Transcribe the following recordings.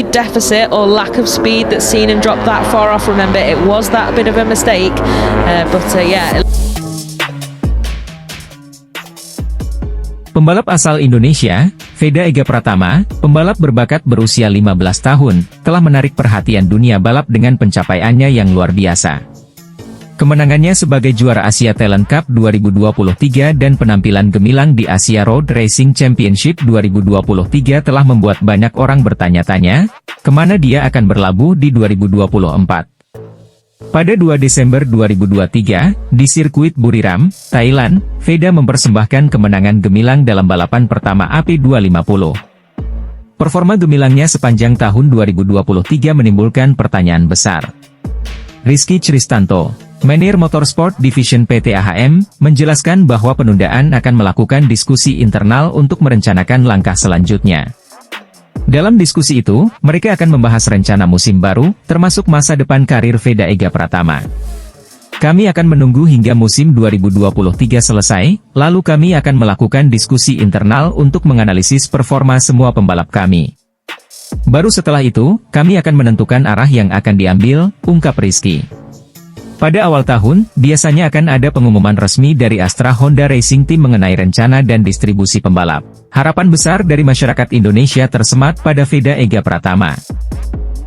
deficit or lack of speed that's seen and dropped that far off. Remember, it was that bit of a mistake, yeah. Pembalap asal Indonesia, Veda Ega Pratama, pembalap berbakat berusia 15 tahun, telah menarik perhatian dunia balap dengan pencapaiannya yang luar biasa. Kemenangannya sebagai juara Asia Talent Cup 2023 dan penampilan gemilang di Asia Road Racing Championship 2023 telah membuat banyak orang bertanya-tanya, kemana dia akan berlabuh di 2024. Pada 2 Desember 2023, di sirkuit Buriram, Thailand, Veda mempersembahkan kemenangan gemilang dalam balapan pertama AP250. Performa gemilangnya sepanjang tahun 2023 menimbulkan pertanyaan besar. Rizky Cristanto, Manajer Motorsport Division PT AHM, menjelaskan bahwa penundaan akan melakukan diskusi internal untuk merencanakan langkah selanjutnya. Dalam diskusi itu, mereka akan membahas rencana musim baru, termasuk masa depan karir Veda Ega Pratama. Kami akan menunggu hingga musim 2023 selesai, lalu kami akan melakukan diskusi internal untuk menganalisis performa semua pembalap kami. Baru setelah itu, kami akan menentukan arah yang akan diambil, ungkap Rizky. Pada awal tahun, biasanya akan ada pengumuman resmi dari Astra Honda Racing Team mengenai rencana dan distribusi pembalap. Harapan besar dari masyarakat Indonesia tersemat pada Veda Ega Pratama.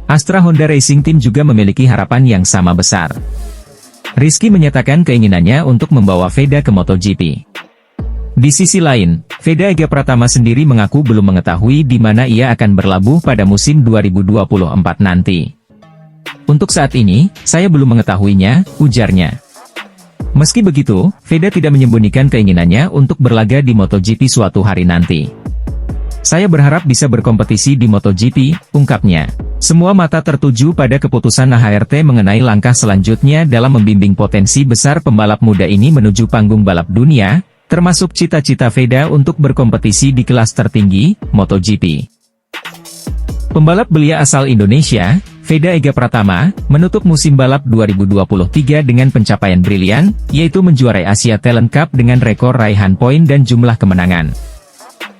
Astra Honda Racing Team juga memiliki harapan yang sama besar. Rizky menyatakan keinginannya untuk membawa Veda ke MotoGP. Di sisi lain, Veda Ega Pratama sendiri mengaku belum mengetahui di mana ia akan berlabuh pada musim 2024 nanti. Untuk saat ini, saya belum mengetahuinya, ujarnya. Meski begitu, Veda tidak menyembunyikan keinginannya untuk berlaga di MotoGP suatu hari nanti. Saya berharap bisa berkompetisi di MotoGP, ungkapnya. Semua mata tertuju pada keputusan AHRT mengenai langkah selanjutnya dalam membimbing potensi besar pembalap muda ini menuju panggung balap dunia, termasuk cita-cita Veda untuk berkompetisi di kelas tertinggi, MotoGP. Pembalap belia asal Indonesia, Veda Ega Pratama, menutup musim balap 2023 dengan pencapaian brilian, yaitu menjuarai Asia Talent Cup dengan rekor raihan poin dan jumlah kemenangan.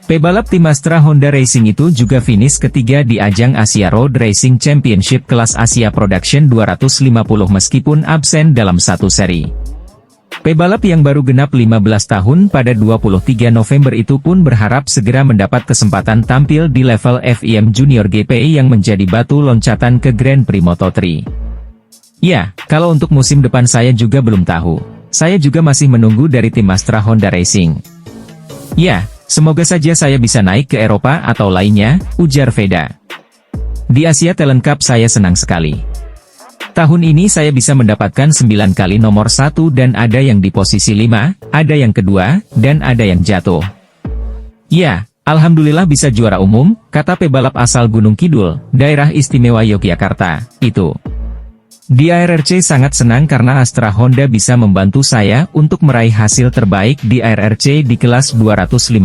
Pebalap tim Astra Honda Racing itu juga finish ketiga di ajang Asia Road Racing Championship kelas Asia Production 250 meskipun absen dalam satu seri. Pebalap yang baru genap 15 tahun pada 23 November itu pun berharap segera mendapat kesempatan tampil di level FIM Junior GP yang menjadi batu loncatan ke Grand Prix Moto3. Ya, kalau untuk musim depan saya juga belum tahu. Saya juga masih menunggu dari tim Astra Honda Racing. Ya, semoga saja saya bisa naik ke Eropa atau lainnya, ujar Veda. Di Asia Talent Cup saya senang sekali. Tahun ini saya bisa mendapatkan 9 kali nomor 1 dan ada yang di posisi 5, ada yang kedua, dan ada yang jatuh. Ya, alhamdulillah bisa juara umum, kata pebalap asal Gunung Kidul, Daerah Istimewa Yogyakarta, itu. Di ARRC sangat senang karena Astra Honda bisa membantu saya untuk meraih hasil terbaik di ARRC di kelas 250,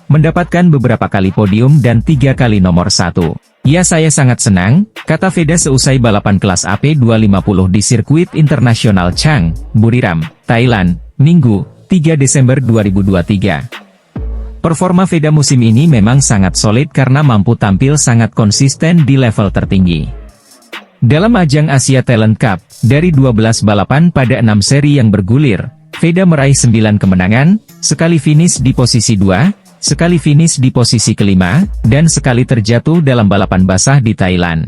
mendapatkan beberapa kali podium dan 3 kali nomor 1. Ya saya sangat senang, kata Veda seusai balapan kelas AP250 di sirkuit internasional Chang, Buriram, Thailand, Minggu, 3 Desember 2023. Performa Veda musim ini memang sangat solid karena mampu tampil sangat konsisten di level tertinggi. Dalam ajang Asia Talent Cup, dari 12 balapan pada 6 seri yang bergulir, Veda meraih 9 kemenangan, sekali finish di posisi 2, sekali finish di posisi kelima, dan sekali terjatuh dalam balapan basah di Thailand.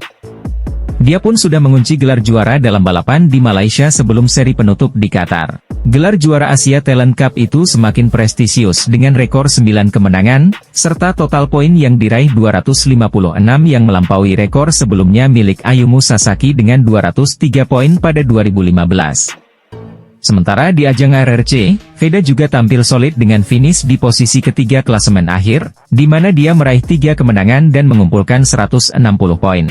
Dia pun sudah mengunci gelar juara dalam balapan di Malaysia sebelum seri penutup di Qatar. Gelar juara Asia Talent Cup itu semakin prestisius dengan rekor 9 kemenangan, serta total poin yang diraih 256 yang melampaui rekor sebelumnya milik Ayumu Sasaki dengan 203 poin pada 2015. Sementara di ajang ARRC, Veda juga tampil solid dengan finish di posisi ketiga klasemen akhir, di mana dia meraih 3 kemenangan dan mengumpulkan 160 poin.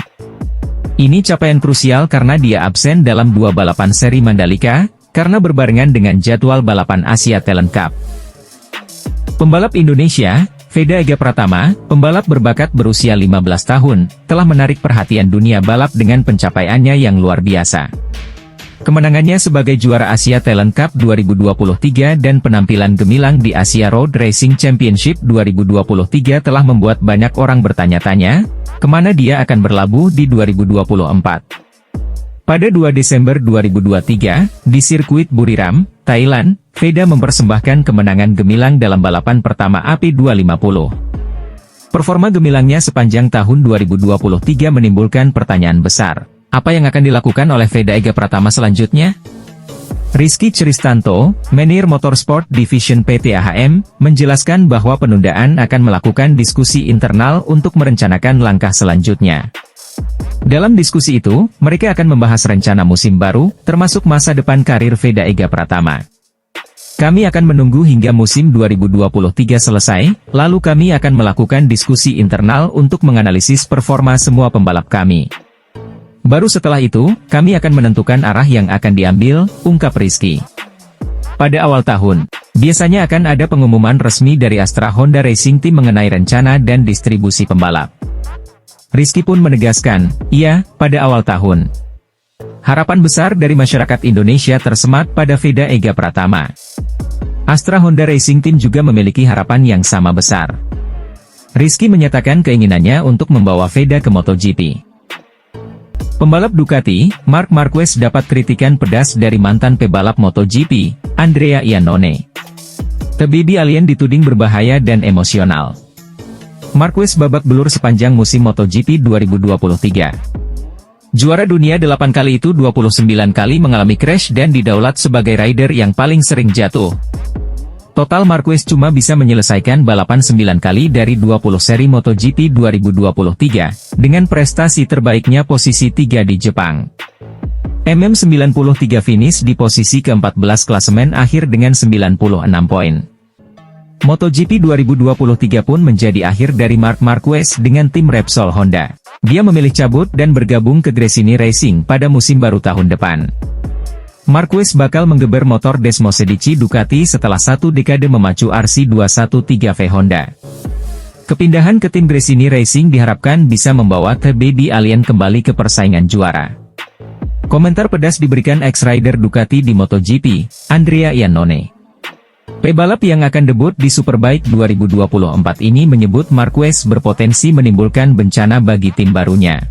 Ini capaian krusial karena dia absen dalam 2 balapan seri Mandalika, karena berbarengan dengan jadwal balapan Asia Talent Cup. Pembalap Indonesia, Veda Ega Pratama, pembalap berbakat berusia 15 tahun, telah menarik perhatian dunia balap dengan pencapaiannya yang luar biasa. Kemenangannya sebagai juara Asia Talent Cup 2023 dan penampilan gemilang di Asia Road Racing Championship 2023 telah membuat banyak orang bertanya-tanya, kemana dia akan berlabuh di 2024. Pada 2 Desember 2023, di sirkuit Buriram, Thailand, Veda mempersembahkan kemenangan gemilang dalam balapan pertama AP250. Performa gemilangnya sepanjang tahun 2023 menimbulkan pertanyaan besar. Apa yang akan dilakukan oleh Veda Ega Pratama selanjutnya? Rizky Cristanto, Menir Motorsport Division PT AHM, menjelaskan bahwa penundaan akan melakukan diskusi internal untuk merencanakan langkah selanjutnya. Dalam diskusi itu, mereka akan membahas rencana musim baru, termasuk masa depan karir Veda Ega Pratama. Kami akan menunggu hingga musim 2023 selesai, lalu kami akan melakukan diskusi internal untuk menganalisis performa semua pembalap kami. Baru setelah itu, kami akan menentukan arah yang akan diambil, ungkap Rizky. Pada awal tahun, biasanya akan ada pengumuman resmi dari Astra Honda Racing Team mengenai rencana dan distribusi pembalap. Rizky pun menegaskan, iya, pada awal tahun. Harapan besar dari masyarakat Indonesia tersemat pada Veda Ega Pratama. Astra Honda Racing Team juga memiliki harapan yang sama besar. Rizky menyatakan keinginannya untuk membawa Veda ke MotoGP. Pembalap Ducati, Marc Marquez dapat kritikan pedas dari mantan pebalap MotoGP, Andrea Iannone. The Baby Alien dituding berbahaya dan emosional. Marquez babak belur sepanjang musim MotoGP 2023. Juara dunia 8 kali itu 29 kali mengalami crash dan didaulat sebagai rider yang paling sering jatuh. Total Marquez cuma bisa menyelesaikan balapan 9 kali dari 20 seri MotoGP 2023, dengan prestasi terbaiknya posisi 3 di Jepang. MM93 finish di posisi ke-14 klasemen akhir dengan 96 poin. MotoGP 2023 pun menjadi akhir dari Marc Marquez dengan tim Repsol Honda. Dia memilih cabut dan bergabung ke Gresini Racing pada musim baru tahun depan. Marquez bakal menggeber motor Desmosedici Ducati setelah satu dekade memacu RC213V Honda. Kepindahan ke tim Gresini Racing diharapkan bisa membawa The Baby Alien kembali ke persaingan juara. Komentar pedas diberikan ex-rider Ducati di MotoGP, Andrea Iannone. Pebalap yang akan debut di Superbike 2024 ini menyebut Marquez berpotensi menimbulkan bencana bagi tim barunya.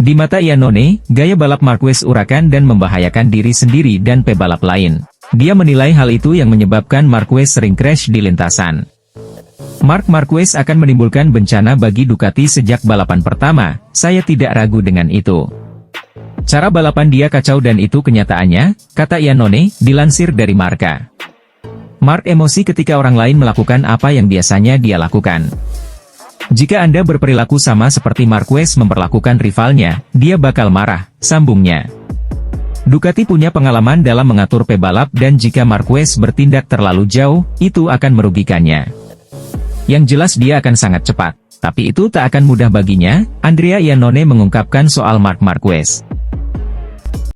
Di mata Iannone, gaya balap Marquez urakan dan membahayakan diri sendiri dan pebalap lain. Dia menilai hal itu yang menyebabkan Marquez sering crash di lintasan. Marc Marquez akan menimbulkan bencana bagi Ducati sejak balapan pertama, saya tidak ragu dengan itu. Cara balapan dia kacau dan itu kenyataannya, kata Iannone, dilansir dari Marca. Marc emosi ketika orang lain melakukan apa yang biasanya dia lakukan. Jika Anda berperilaku sama seperti Marquez memperlakukan rivalnya, dia bakal marah, sambungnya. Ducati punya pengalaman dalam mengatur pebalap dan jika Marquez bertindak terlalu jauh, itu akan merugikannya. Yang jelas dia akan sangat cepat, tapi itu tak akan mudah baginya, Andrea Iannone mengungkapkan soal Marc Marquez.